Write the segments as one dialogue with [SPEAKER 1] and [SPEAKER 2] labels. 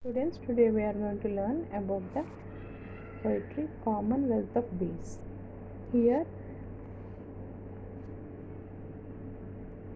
[SPEAKER 1] Students, today we are going to learn about the poetry Commonwealth of Bees. Here,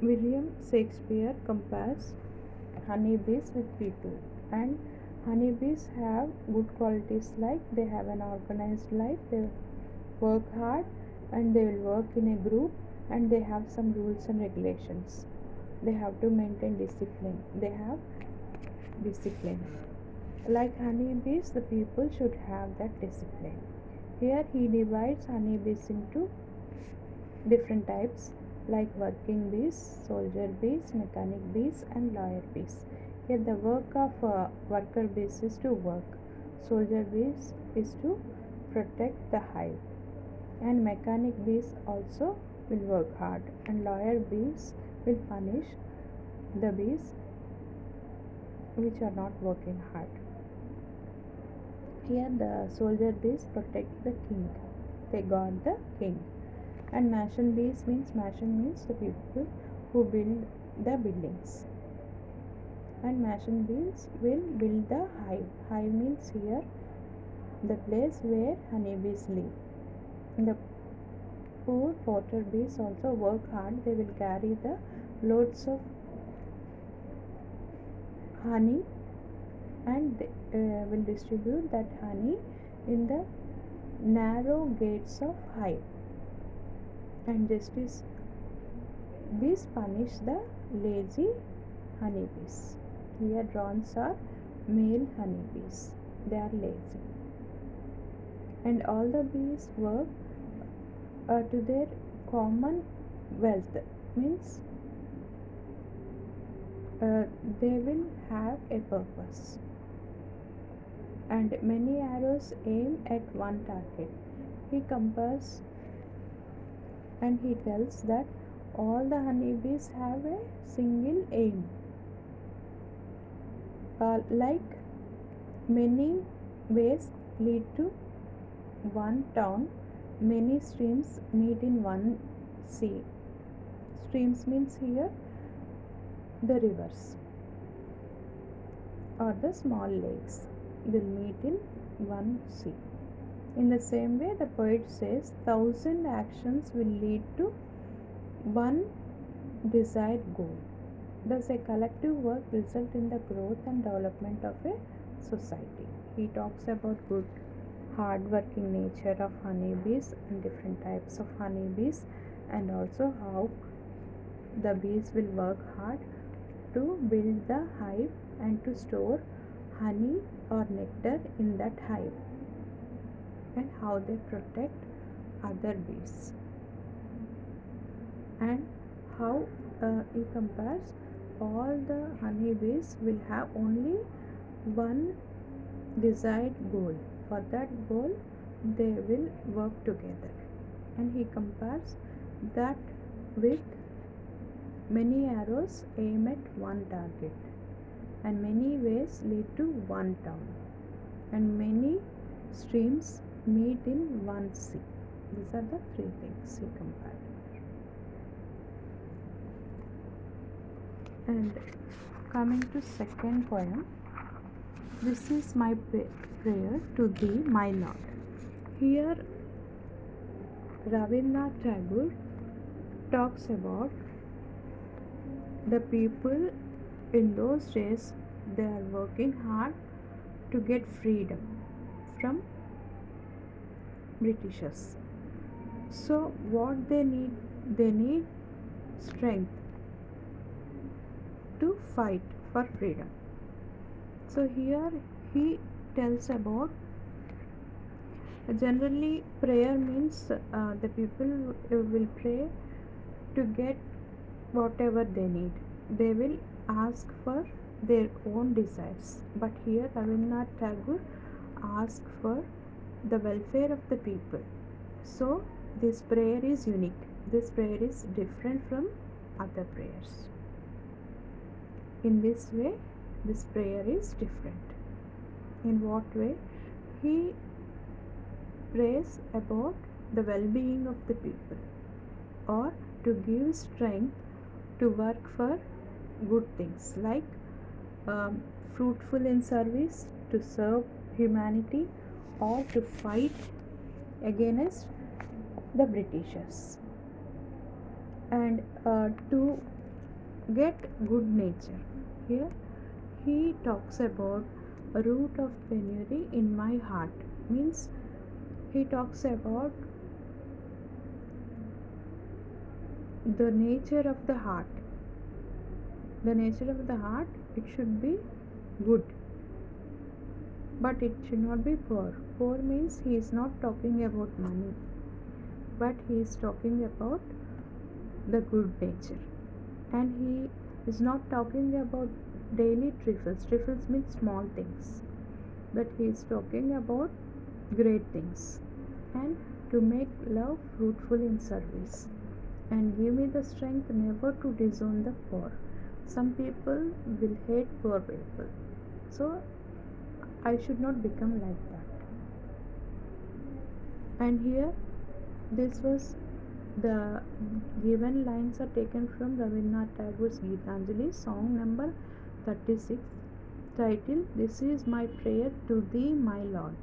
[SPEAKER 1] William Shakespeare compares honeybees with people, and honeybees have good qualities like they have an organized life, they work hard, and they will work in a group, and they have some rules and regulations. They have to maintain discipline. They have discipline. Like honeybees, the people should have that discipline. Here he divides honeybees into different types like working bees, soldier bees, mechanic bees, and lawyer bees. Here the work of worker bees is to work, soldier bees is to protect the hive, and mechanic bees also will work hard, and lawyer bees will punish the bees which are not working hard. Here the soldier bees protect the king. They guard the king. And mason bees means the people who build the buildings. And mason bees will build the hive. Hive means here the place where honeybees live. And the poor porter bees also work hard. They will carry the loads of honey, and they will distribute that honey in the narrow gates of hive. And justice bees punish the lazy honeybees. Here drones are male honeybees. They are lazy. And all the bees work to their common wealth. Means they will have a purpose. And many arrows aim at one target. He compares and he tells that all the honeybees have a single aim. Like many ways lead to one town, many streams meet in one sea. Streams means here the rivers or the small lakes. They'll meet in one sea. In the same way, the poet says, 1,000 actions will lead to one desired goal. Thus, a collective work results in the growth and development of a society. He talks about good, hard-working nature of honeybees and different types of honeybees, and also how the bees will work hard to build the hive and to store honey or nectar in that hive, and how they protect other bees, and how he compares all the honeybees will have only one desired goal. For that goal they will work together, and he compares that with many arrows aim at one target, and many ways lead to one town, and many streams meet in one sea. These are the three things he compared. And coming to second poem, this is my prayer to thee, my Lord. Here Rabindranath Tagore talks about the people in those days. They are working hard to get freedom from Britishers. So what they need strength to fight for freedom. So here he tells about, generally prayer means the people will pray to get whatever they need. They will ask for their own desires. But here Rabindranath Tagore asks for the welfare of the people. So this prayer is unique. This prayer is different from other prayers. In this way, this prayer is different. In what way? He prays about the well-being of the people, or to give strength to work for good things like fruitful in service, to serve humanity, or to fight against the Britishers, and to get good nature. Here he talks about a root of penury in my heart, means he talks about the nature of the heart. The nature of the heart, it should be good, but it should not be poor. Poor means he is not talking about money, but he is talking about the good nature. And he is not talking about daily trifles. Trifles means small things, but he is talking about great things. And to make love fruitful in service, and give me the strength never to disown the poor. Some people will hate poor people, so I should not become like that. And here, this was the given lines are taken from Rabindranath Tagore's Gitanjali, song number 36, title This is my prayer to thee, my Lord.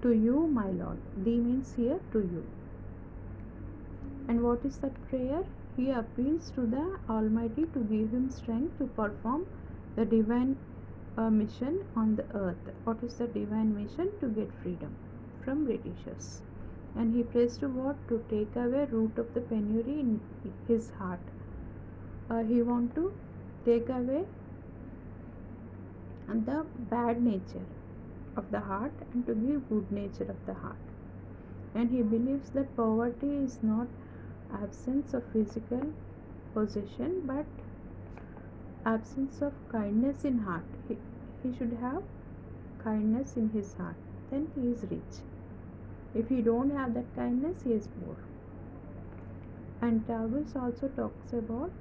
[SPEAKER 1] To you, my Lord. Thee means here to you. And what is that prayer? He appeals to the Almighty to give him strength to perform the divine mission on the earth. What is the divine mission? To get freedom from Britishers. And he prays to God to take away root of the penury in his heart. He want to take away the bad nature of the heart and to give good nature of the heart. And he believes that poverty is not absence of physical possession, but absence of kindness in heart. He should have kindness in his heart, then he is rich. If he don't have that kindness, he is poor. And Tagore also talks about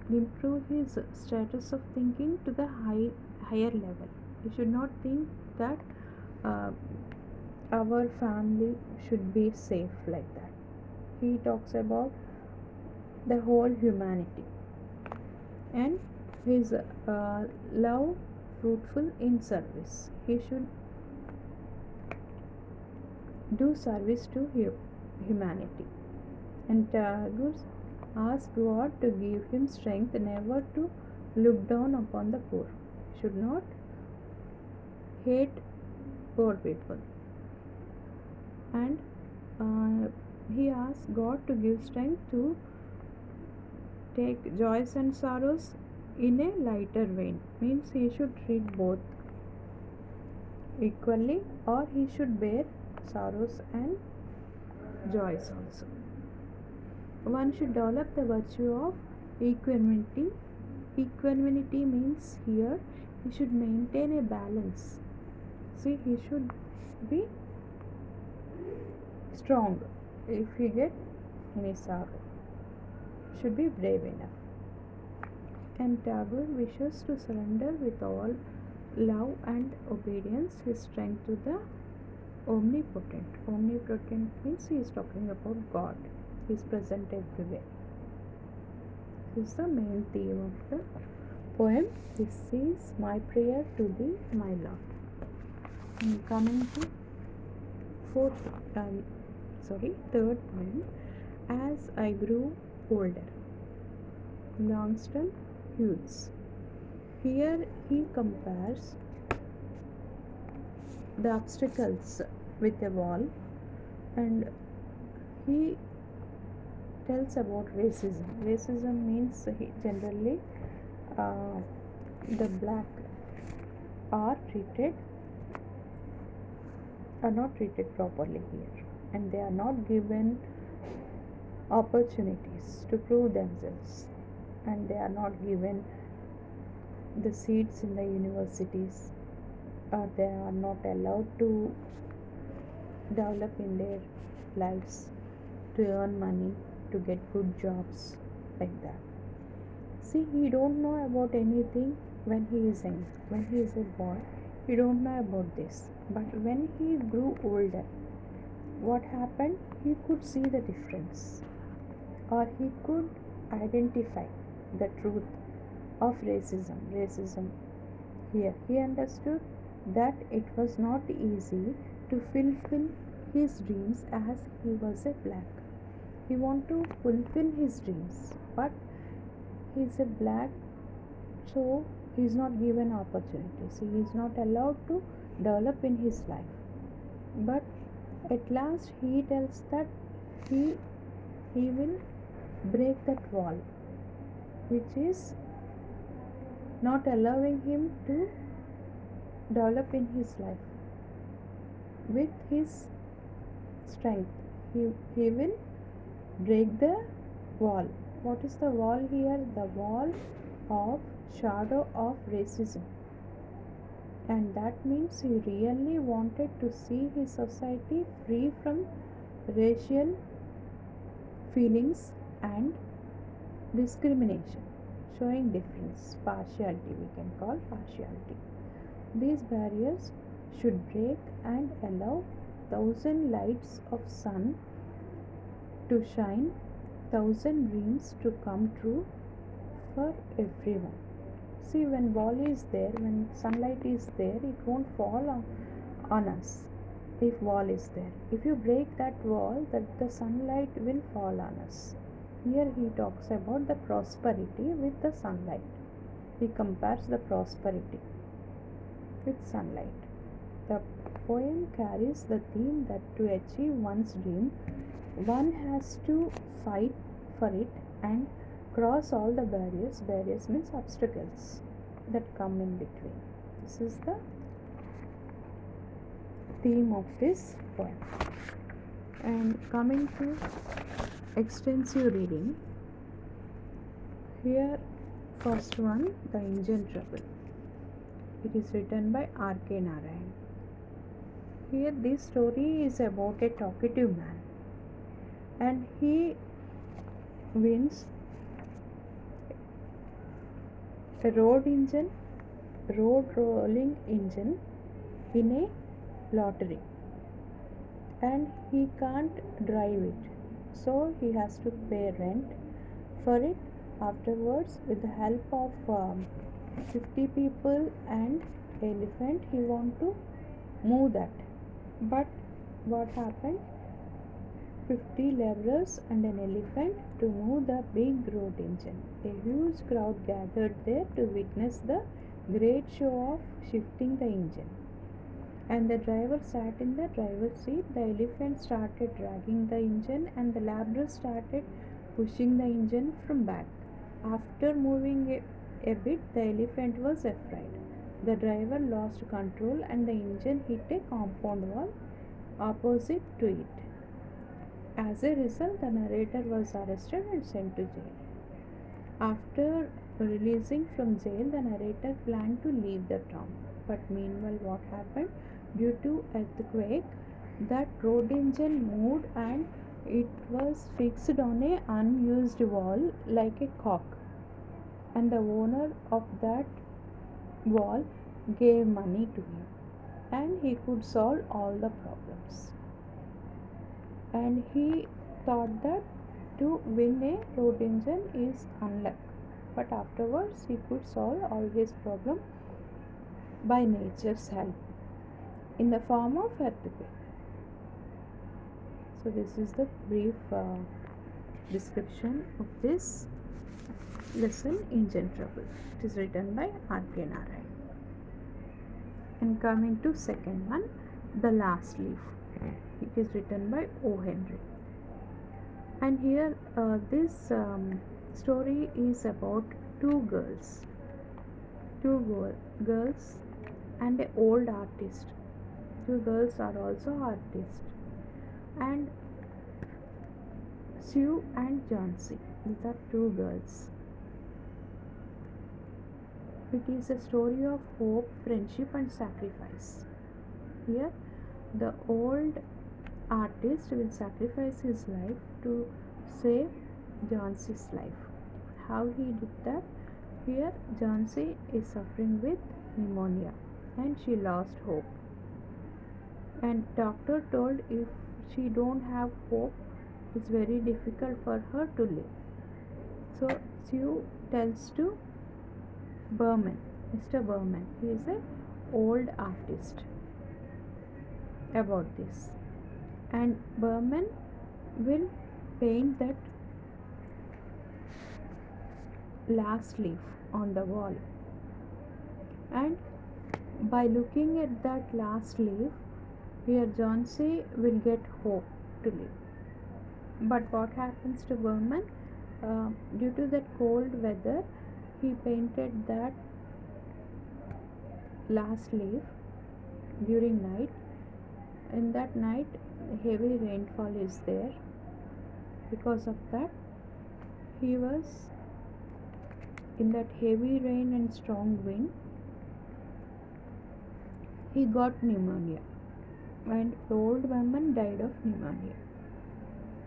[SPEAKER 1] improve his status of thinking to the higher level. He should not think that our family should be safe like that. He talks about the whole humanity, and his love fruitful in service. He should do service to humanity. And Tagore asks God to give him strength never to look down upon the poor. He should not hate poor people. And he asks God to give strength to take joys and sorrows in a lighter vein, means he should treat both equally, or he should bear sorrows and joys also. One should develop the virtue of equanimity. Equanimity means here he should maintain a balance. See, he should be strong if he get any sorrow. Should be brave enough. And Tagore wishes to surrender with all love and obedience his strength to the omnipotent. Omnipotent means he is talking about God. He is present everywhere. This is the main theme of the poem. This is my prayer to thee, my Lord. Coming to third poem, As I Grew Older, Langston Hughes. Here he compares the obstacles with a wall, and he tells about racism. Racism means generally the black are not treated properly here, and they are not given opportunities to prove themselves, and they are not given the seats in the universities, or they are not allowed to develop in their lives, to earn money, to get good jobs like that. See, he don't know about anything when he is young. When he is a boy, he don't know about this. But when he grew older, what happened? He could see the difference, or he could identify the truth of racism. Here he understood that it was not easy to fulfill his dreams as he was a black. He wanted to fulfill his dreams, but he is a black, so he is not given opportunities. He is not allowed to develop in his life. But at last he tells that he he will break that wall, which is not allowing him to develop in his life. With his strength, he will break the wall. What is the wall here? The wall of shadow of racism. And that means he really wanted to see his society free from racial feelings and discrimination, showing difference, partiality, we can call partiality. These barriers should break and allow thousand lights of sun to shine, thousand dreams to come true for everyone. See, when wall is there, when sunlight is there, it won't fall on us. If wall is there, if you break that wall, that the sunlight will fall on us. Here he talks about the prosperity with the sunlight. He compares the prosperity with sunlight. The poem carries the theme that to achieve one's dream, one has to fight for it and cross all the barriers. Barriers means obstacles that come in between. This is the theme of this poem. And coming to extensive reading, here first one, The Engine Trouble. It is written by R.K. Narayan. Here this story is about a talkative man, and he wins a road rolling engine in a lottery, and he can't drive it, so he has to pay rent for it. Afterwards, with the help of 50 people and elephant, he want to move that. But what happened? 50 laborers and an elephant to move the big road engine. A huge crowd gathered there to witness the great show of shifting the engine. And the driver sat in the driver's seat. The elephant started dragging the engine, and the laborers started pushing the engine from back. After moving a bit, the elephant was afraid. The driver lost control, and the engine hit a compound wall opposite to it. As a result, the narrator was arrested and sent to jail. After releasing from jail, the narrator planned to leave the town. But meanwhile, what happened? Due to earthquake, that road engine moved and it was fixed on a unused wall like a cock. And the owner of that wall gave money to him, and he could solve all the problems. And he thought that to win a road engine is unluck, but afterwards he could solve all his problem by nature's help in the form of earthquake. So this is the brief description of this lesson, Engine Trouble. It is written by R.K. Narayan. And coming to second one, The Last Leaf. It is written by O. Henry. And here this story is about two girls and an old artist. Two girls are also artists, and Sue and Johnsy. These are two girls. It is a story of hope, friendship, and sacrifice. Here, the old artist will sacrifice his life to save Johnsy's life. How he did that? Here, Johnsy is suffering with pneumonia and she lost hope. And doctor told if she don't have hope, it's very difficult for her to live. So Sue tells to Berman, Mr. Berman, he is a old artist about this, and Berman will paint that last leaf on the wall, and by looking at that last leaf, here Johnsy will get hope to live. But what happens to Berman? Due to that cold weather, he painted that last leaf during night. In that night, heavy rainfall is there. Because of that, he was in that heavy rain and strong wind. He got pneumonia, and old Berman died of pneumonia.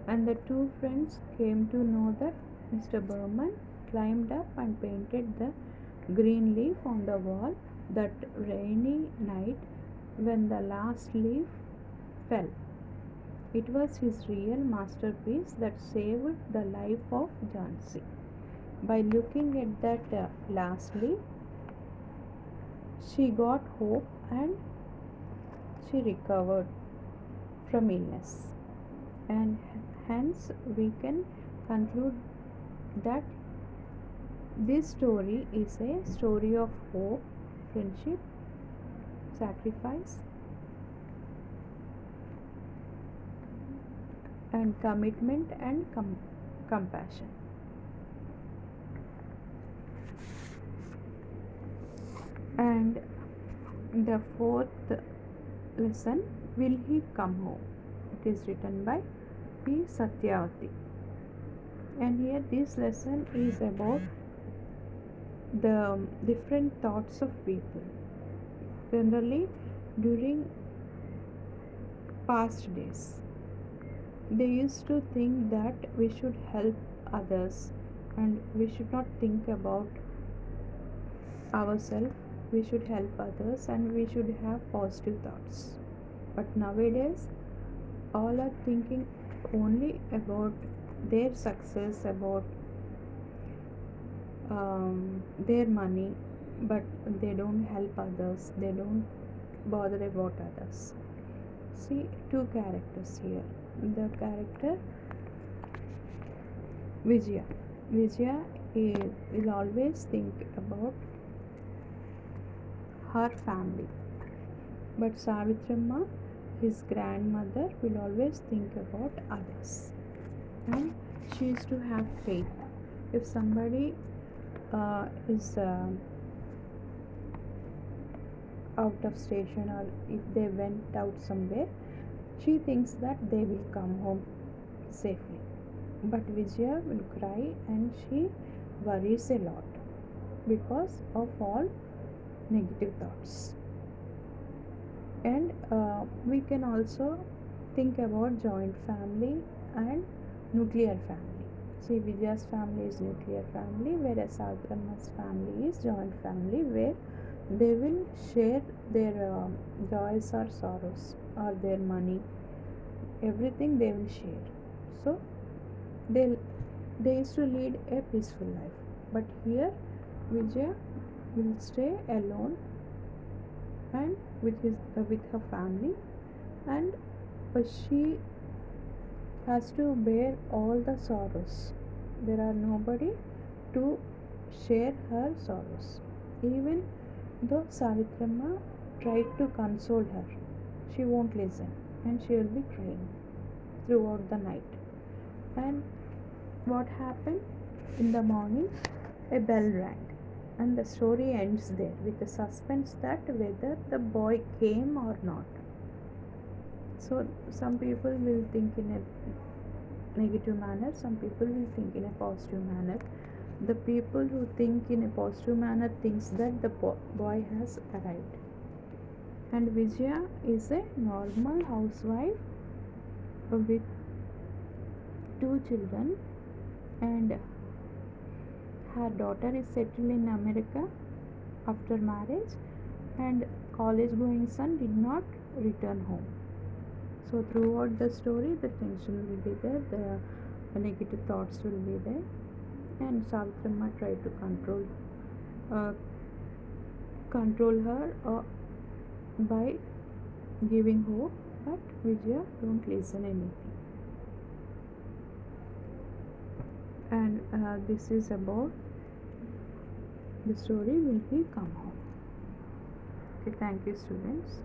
[SPEAKER 1] And the two friends came to know that Mr. Berman climbed up and painted the green leaf on the wall that rainy night when the last leaf fell. It was his real masterpiece that saved the life of Jhansi. By looking at that last leaf, she got hope and she recovered from illness. And hence we can conclude that this story is a story of hope, friendship, sacrifice, and commitment and compassion. And the fourth lesson, Will He Come Home? It is written by P. Satyavati. And here this lesson is about the different thoughts of people. Generally, during past days, they used to think that we should help others and we should not think about ourselves. We should help others and we should have positive thoughts. But nowadays, all are thinking only about their success, about their money, but they don't help others, they don't bother about others. See two characters here. The character Vijaya will always think about her family, but Savitramma, his grandmother, will always think about others, and she used to have faith. If somebody is out of station or if they went out somewhere, she thinks that they will come home safely. But Vijaya will cry and she worries a lot because of all negative thoughts. And we can also think about joint family and nuclear family. See, Vijaya's family is nuclear family, whereas Savitramma's family is joint family, where they will share their joys or sorrows or their money, everything they will share. So they used to lead a peaceful life. But here Vijaya will stay alone and with her family, and she has to bear all the sorrows. There are nobody to share her sorrows. Even though Savitramma tried to console her, she won't listen and she will be crying throughout the night. And what happened? In the morning, a bell rang, and the story ends there with the suspense that whether the boy came or not. So, some people will think in a negative manner, some people will think in a positive manner. The people who think in a positive manner thinks that the boy has arrived. And Vijaya is a normal housewife with two children, and her daughter is settled in America after marriage, and college going son did not return home. So throughout the story, the tension will be there, the negative thoughts will be there, and Savitramma tried to control control her by giving hope, but Vijaya don't listen anything. And this is about the story will be come home. Okay, thank you students.